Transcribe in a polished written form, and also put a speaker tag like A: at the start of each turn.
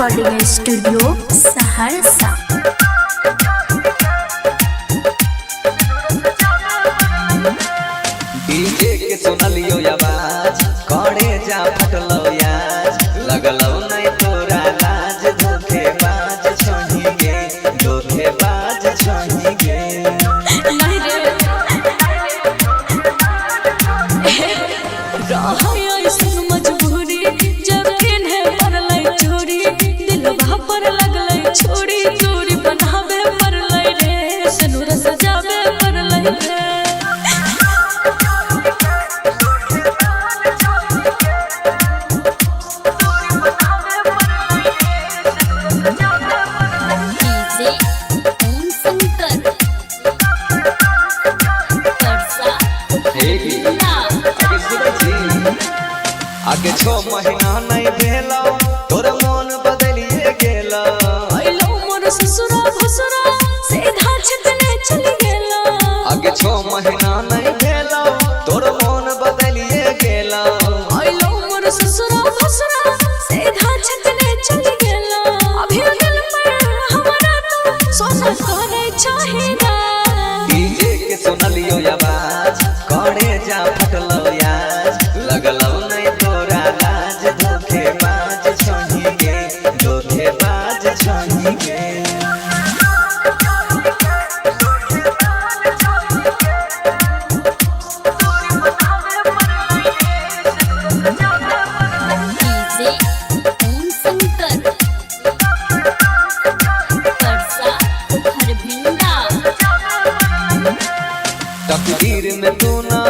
A: Recording studio Saharsa.
B: DJ के सुनलियो आवाज करे जा फटलो याज लगलो नहीं तोरा लाज धोखेबाज छही गे धोखेबाज छही गे
A: मजबूरी जब किन्हे पड़लै चोरी दिलवा पर लगलै छोरी दूरी बनावे पड़लै रे सनुर सजावे पड़लै रे।
B: आगे 6 महीना नहीं भेलो तोर मन बदलिए गेलो
A: आइलो मोर ससुरा भसुरा सीधा छतने चली गेलो।
B: आगे 6 महीना नहीं भेलो तोर मन बदलिए गेलो
A: आइलो मोर ससुरा भसुरा सीधा छतने चली गेलो। अभी दिल पर हमारा तो सोना करे चाहिदा।
B: डीजे के सुनलियो आवाज करे जा फटलो याज लगलो नहीं तोरा लाज धोखेबाज छही गे धोखेबाज छही गे। तकदीर में तू ना